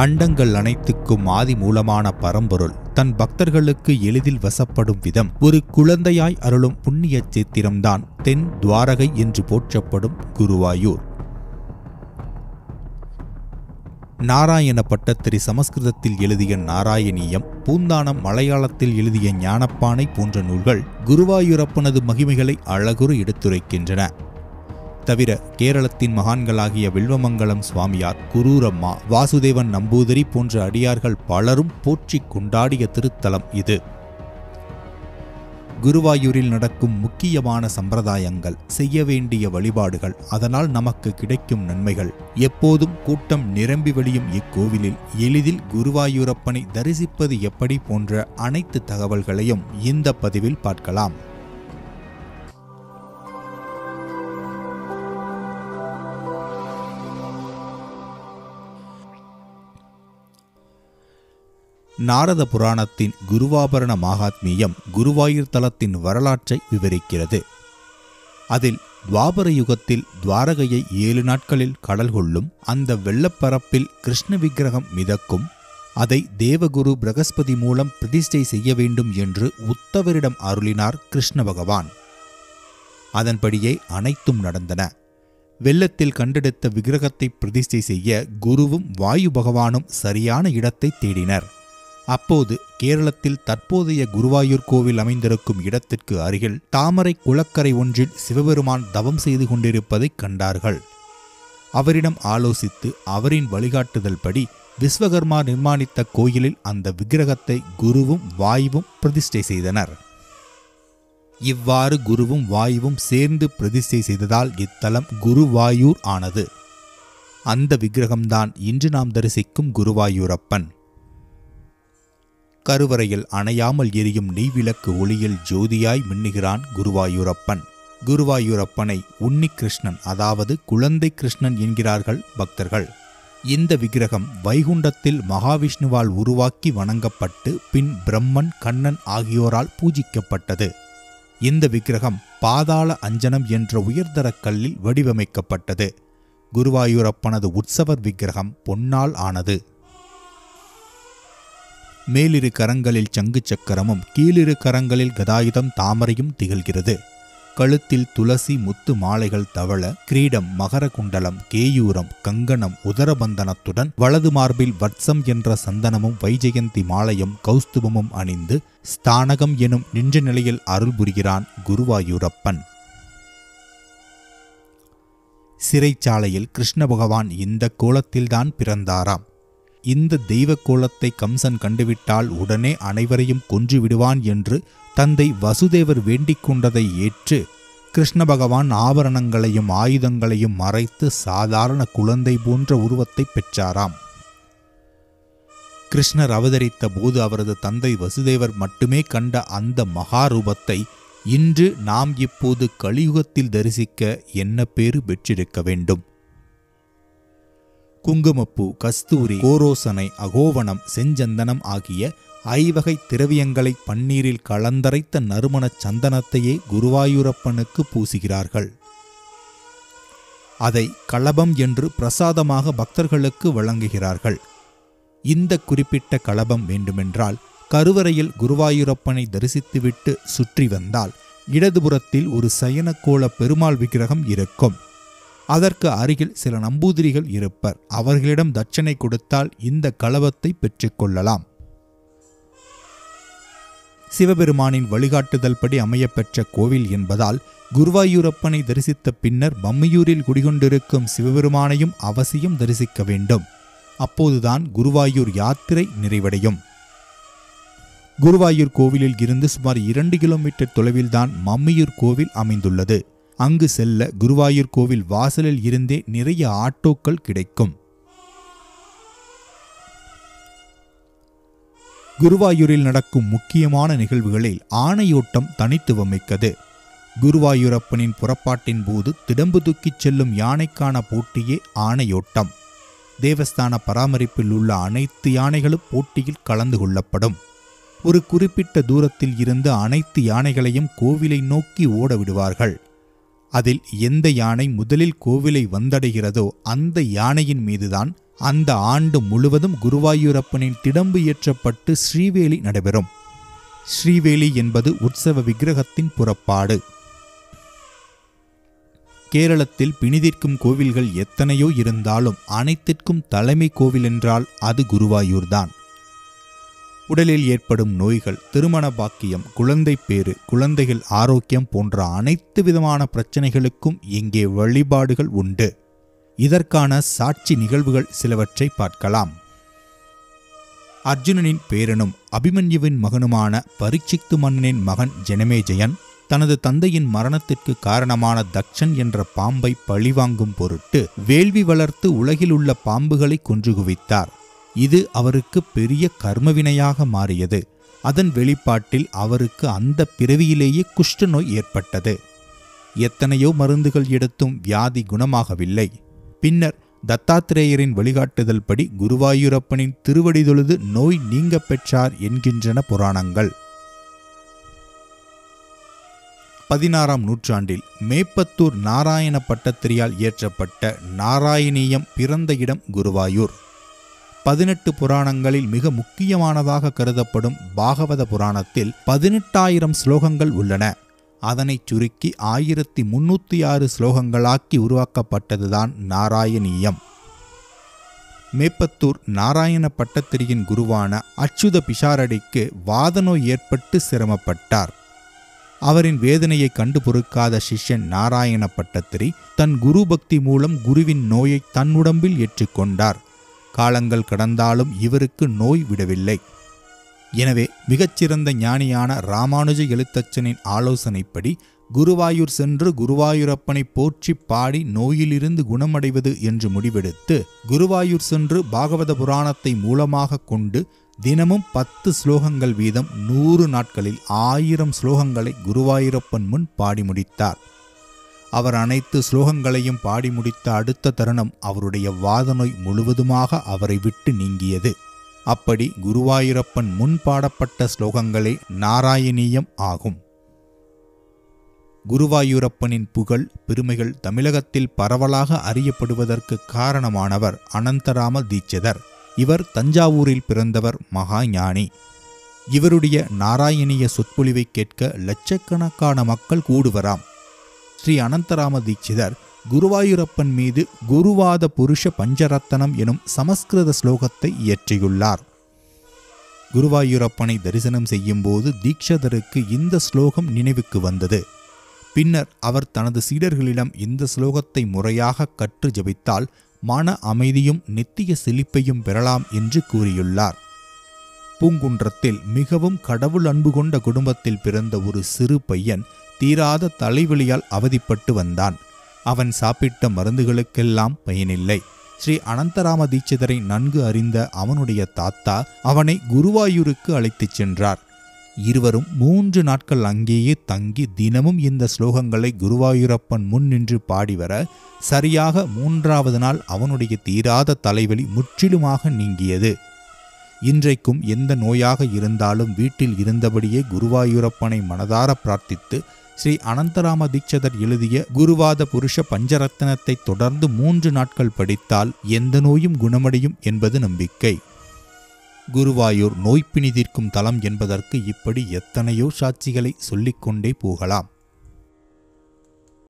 அண்டங்கள் அனைத்துக்கும் ஆதி மூலமான பரம்பொருள் தன் பக்தர்களுக்கு எளிதில் வசப்படும் விதம் ஒரு குழந்தையாய் அருளும் புண்ணிய சேத்திரம்தான் தென் துவாரகை என்று போற்றப்படும் குருவாயூர். நாராயண பட்டத்திரி சமஸ்கிருதத்தில் எழுதிய நாராயணீயம், பூந்தானம் மலையாளத்தில் எழுதிய ஞானப்பானை போன்ற நூல்கள் குருவாயூரப்பனது மகிமைகளை அழகுற எடுத்துரைக்கின்றன. தவிர கேரளத்தின் மகான்களாகிய வில்வமங்கலம் சுவாமியார், குரூரம்மா, வாசுதேவன் நம்பூதிரி போன்ற அடியார்கள் பலரும் போற்றி கொண்டாடிய திருத்தலம் இது. குருவாயூரில் நடக்கும் முக்கியமான சம்பிரதாயங்கள், செய்ய வேண்டிய வழிபாடுகள், அதனால் நமக்கு கிடைக்கும் நன்மைகள், எப்போதும் கூட்டம் நிரம்பி வழியும் இக்கோவிலில் எளிதில் குருவாயூரப்பனை தரிசிப்பது எப்படி போன்ற அனைத்து தகவல்களையும் இந்த பதிவில் பார்க்கலாம். நாரத புராணத்தின் குருவாபரண மகாத்மியம் குருவாயூர் தலத்தின் வரலாற்றை விவரிக்கிறது. அதில் துவாபர யுகத்தில் துவாரகையை 7 நாட்களில் கடல் கொள்ளும் அந்த வெள்ளப்பரப்பில் கிருஷ்ண விக்கிரகம் மிதக்கும். அதை தேவகுரு பிரகஸ்பதி மூலம் பிரதிஷ்டை செய்ய வேண்டும் என்று உத்தவரிடம் அருளினார் கிருஷ்ண பகவான். அதன்படியே அனைத்தும் நடந்தன. வெள்ளத்தில் கண்டெடுத்த விக்கிரகத்தை பிரதிஷ்டை செய்ய குருவும் வாயு பகவானும் சரியான இடத்தை தேடினர். அப்போது கேரளத்தில் தற்போதைய குருவாயூர் கோவில் அமைந்திருக்கும் இடத்திற்கு அருகில் தாமரை குளக்கரை ஒன்றில் சிவபெருமான் தவம் செய்து கொண்டிருப்பதைக் கண்டார்கள். அவரிடம் ஆலோசித்து அவரின் வழிகாட்டுதல் படி விஸ்வகர்மா நிர்மாணித்த கோயிலில் அந்த விக்கிரகத்தை குருவும் வாயுவும் பிரதிஷ்டை செய்தனர். இவ்வாறு குருவும் வாயுவும் சேர்ந்து பிரதிஷ்டை செய்ததால் இத்தலம் குருவாயூர் ஆனது. அந்த விக்கிரகம்தான் இன்று நாம் தரிசிக்கும் குருவாயூரப்பன். கருவறையில் அணையாமல் எரியும் நெய்விளக்கு ஒளியில் ஜோதியாய் மின்னுகிறான் குருவாயூரப்பன். குருவாயூரப்பனை உன்னிகிருஷ்ணன், அதாவது குழந்தை கிருஷ்ணன் என்கிறார்கள் பக்தர்கள். இந்த விக்கிரகம் வைகுண்டத்தில் மகாவிஷ்ணுவால் உருவாக்கி வணங்கப்பட்டு பின் பிரம்மன், கண்ணன் ஆகியோரால் பூஜிக்கப்பட்டது. இந்த விக்கிரகம் பாதாள அஞ்சனம் என்ற உயர்தர கல்லில் வடிவமைக்கப்பட்டது. குருவாயூரப்பனது உற்சவர் விக்கிரகம் பொன்னால் ஆனது. மேலிரு கரங்களில் சங்கு சக்கரமும் கீழிரு கரங்களில் கதாயுதம் தாமரையும் திகழ்கிறது. கழுத்தில் துளசி முத்து மாலைகள் தவள, கிரீடம், மகர குண்டலம், கேயூரம், கங்கணம், உதரபந்தனத்துடன் வலது மார்பில் வட்சம் என்ற சந்தனமும் வைஜெயந்தி மாலையும் கௌஸ்துபமும் அணிந்து ஸ்தானகம் எனும் நின்ற நிலையில் அருள் புரிகிறான் குருவாயூரப்பன். சிறைச்சாலையில் கிருஷ்ண பகவான் இந்த கோலத்தில்தான் பிறந்தாராம். இந்த தெய்வ கோலத்தை கம்சன் கண்டுவிட்டால் உடனே அனைவரையும் கொன்று விடுவான் என்று தந்தை வசுதேவர் வேண்டிக் கொண்டதை ஏற்று கிருஷ்ண பகவான் ஆபரணங்களையும் ஆயுதங்களையும் மறைத்து சாதாரண குழந்தை போன்ற உருவத்தை பெற்றாராம். கிருஷ்ணர் அவதரித்த போது அவரது தந்தை வசுதேவர் மட்டுமே கண்ட அந்த மகாரூபத்தை இன்று நாம் இப்போது கலியுகத்தில் தரிசிக்க என்ன பேறு பெற்றிருக்க வேண்டும். குங்குமப்பூ, கஸ்தூரி, கோரோசனை, அகோவனம், செஞ்சந்தனம் ஆகிய 5 வகை திரவியங்களை பன்னீரில் கலந்தரைத்த நறுமணச் சந்தனத்தையே குருவாயூரப்பனுக்கு பூசுகிறார்கள். அதை கலபம் என்று பிரசாதமாக பக்தர்களுக்கு வழங்குகிறார்கள். இந்த குறிப்பிட்ட கலபம் வேண்டுமென்றால் கருவறையில் குருவாயூரப்பனை தரிசித்துவிட்டு சுற்றி வந்தால் இடதுபுறத்தில் ஒரு சயனக்கோள பெருமாள் விக்கிரகம் இருக்கும். அதற்கு அருகில் சில நம்பூதிரிகள் இருப்பர். அவர்களிடம் தட்சணை கொடுத்தால் இந்த கலபத்தை பெற்றுக்கொள்ளலாம். சிவபெருமானின் வழிகாட்டுதல் படி அமையப்பெற்ற கோவில் என்பதால் குருவாயூரப்பனை தரிசித்த பின்னர் பம்மையூரில் குடிகொண்டிருக்கும் சிவபெருமானையும் அவசியம் தரிசிக்க வேண்டும். அப்போதுதான் குருவாயூர் யாத்திரை நிறைவடையும். குருவாயூர் கோவிலில் இருந்து சுமார் 2 கிலோமீட்டர் தொலைவில்தான் மம்மியூர் கோவில் அமைந்துள்ளது. அங்கு செல்ல குருவாயூர் கோவில் வாசலில் இருந்தே நிறைய ஆட்டோக்கள் கிடைக்கும். குருவாயூரில் நடக்கும் முக்கியமான நிகழ்வுகளில் ஆணையோட்டம் தனித்துவமிக்கது. குருவாயூரப்பனின் புறப்பாட்டின் போது திடம்பு தூக்கிச் செல்லும் யானைக்கான போட்டியே ஆணையோட்டம். தேவஸ்தான பராமரிப்பில் உள்ள அனைத்து யானைகளும் போட்டியில் கலந்து கொள்ளப்படும். ஒரு குறிப்பிட்ட தூரத்தில் இருந்து அனைத்து யானைகளையும் கோவிலை நோக்கி ஓட விடுவார்கள். அதில் எந்த யானை முதலில் கோவிலை வந்தடைகிறதோ அந்த யானையின் மீதுதான் அந்த ஆண்டு முழுவதும் குருவாயூரப்பனின் திடம்பு ஏற்றப்பட்டு ஸ்ரீவேலி நடைபெறும். ஸ்ரீவேலி என்பது உற்சவ விக்கிரகத்தின் புறப்பாடு. கேரளத்தில் பிணிதீர்க்கும் கோவில்கள் எத்தனையோ இருந்தாலும் அனைத்திற்கும் தலைமை கோவில் என்றால் அது குருவாயூர்தான். உடலில் ஏற்படும் நோய்கள், திருமண பாக்கியம், குழந்தை பேறு, குழந்தைகள் ஆரோக்கியம் போன்ற அனைத்து விதமான பிரச்சனைகளுக்கும் இங்கே வழிபாடுகள் உண்டு. இதற்கான சாட்சி நிகழ்வுகள் சிலவற்றை பார்க்கலாம். அர்ஜுனனின் பேரனும் அபிமன்யுவின் மகனுமான பரீட்சித்து மன்னனின் மகன் ஜனமேஜயன் தனது தந்தையின் மரணத்திற்கு காரணமான தக்ஷன் என்ற பாம்பை பழிவாங்கும் பொருட்டு வேள்வி வளர்த்து உலகில் உள்ள பாம்புகளை கொன்று குவித்தார். இது அவருக்கு பெரிய கர்மவினையாக மாறியது. அதன் வெளிப்பாட்டில் அவருக்கு அந்த பிறவியிலேயே குஷ்ட நோய் ஏற்பட்டது. எத்தனையோ மருந்துகள் எடுத்தும் வியாதி குணமாகவில்லை. பின்னர் தத்தாத்திரேயரின் வழிகாட்டுதல் படி குருவாயூரப்பனின் திருவடி தொழுது நோய் நீங்க பெற்றார் என்கின்றன புராணங்கள். 16ஆம் நூற்றாண்டில் மேப்பத்தூர் நாராயண பட்டத்திரியால் இயற்றப்பட்ட நாராயணீயம் பிறந்த இடம் குருவாயூர். 18 புராணங்களில் மிக முக்கியமானதாக கருதப்படும் பாகவத புராணத்தில் 18,000 ஸ்லோகங்கள் உள்ளன. அதனை சுருக்கி 1306 ஸ்லோகங்களாக்கி உருவாக்கப்பட்டதுதான் நாராயணீயம். மேப்பத்தூர் நாராயண பட்டத்திரியின் குருவான அச்சுத பிஷாரடிக்கு வாதநோய் ஏற்பட்டு சிரமப்பட்டார். அவரின் வேதனையை கண்டு பொறுக்காத சிஷ்யன் நாராயண பட்டத்திரி தன் குரு பக்தி மூலம் குருவின் நோயை தன் உடம்பில் ஏற்றுக்கொண்டார். காலங்கள் கடந்தாலும் இவருக்கு நோய் விடவில்லை. எனவே மிகச்சிறந்த ஞானியான ராமானுஜ எழுத்தச்சனின் ஆலோசனைப்படி குருவாயூர் சென்று குருவாயூரப்பனை போற்றி பாடி நோயிலிருந்து குணமடைவது என்று முடிவெடுத்து குருவாயூர் சென்று பாகவத புராணத்தை மூலமாக கொண்டு தினமும் 10 ஸ்லோகங்கள் வீதம் 100 நாட்களில் 1000 ஸ்லோகங்களை குருவாயூரப்பன் முன் பாடி முடித்தார். அவர் அனைத்து ஸ்லோகங்களையும் பாடி முடித்த அடுத்த தருணம் அவருடைய வாதநோய் முழுவதுமாக அவரை விட்டு நீங்கியது. அப்படி குருவாயூரப்பன் முன் பாடப்பட்ட ஸ்லோகங்களே நாராயணீயம் ஆகும். குருவாயூரப்பனின் புகழ் பெருமைகள் தமிழகத்தில் பரவலாக அறியப்படுவதற்கு காரணமானவர் அனந்தராம தீட்சிதர். இவர் தஞ்சாவூரில் பிறந்தவர், மகா ஞானி. இவருடைய நாராயணிய சொற்பொழிவை கேட்க லட்சக்கணக்கான மக்கள் கூடுவராம். ஸ்ரீ அனந்தராம தீட்சிதர் குருவாயூரப்பன் மீது குருவாத புருஷ பஞ்சரத்தனம் எனும் சமஸ்கிருத ஸ்லோகத்தை இயற்றியுள்ளார். குருவாயூரப்பனை தரிசனம் செய்யும் போது தீட்சிதருக்கு இந்த ஸ்லோகம் நினைவுக்கு வந்தது. பின்னர் அவர் தனது சீடர்களிடம் இந்த ஸ்லோகத்தை முறையாக கற்று ஜபித்தால் மன அமைதியும் நித்திய செழிப்பையும் பெறலாம் என்று கூறியுள்ளார். பூங்குன்றத்தில் மிகவும் கடவுள் அன்பு கொண்ட குடும்பத்தில் பிறந்த ஒரு சிறு பையன் தீராத தலைவலியால் அவதிப்பட்டு வந்தான். அவன் சாப்பிட்ட மருந்துகளுக்கெல்லாம் பயனில்லை. ஸ்ரீ அனந்தராம தீட்சிதரை நன்கு அறிந்த அவனுடைய தாத்தா அவனை குருவாயூருக்கு அழைத்துச் சென்றார். இருவரும் 3 நாட்கள் அங்கேயே தங்கி தினமும் இந்த ஸ்லோகங்களை குருவாயூரப்பன் முன் நின்று பாடிவர சரியாக 3வது நாள் அவனுடைய தீராத தலைவலி முற்றிலுமாக நீங்கியது. இன்றைக்கும் எந்த நோயாக இருந்தாலும் வீட்டில் இருந்தபடியே குருவாயூரப்பனை மனதார பிரார்த்தித்து ஸ்ரீ அனந்தராம தீட்சிதர் எழுதிய குருவாத புருஷ பஞ்சரத்னத்தை தொடர்ந்து 3 நாட்கள் படித்தால் எந்த நோயும் குணமடையும் என்பது நம்பிக்கை. குருவாயூர் நோய்பிணி தீர்க்கும் தலம் என்பதற்கு இப்படி எத்தனையோ சாட்சிகளை சொல்லிக்கொண்டே போகலாம்.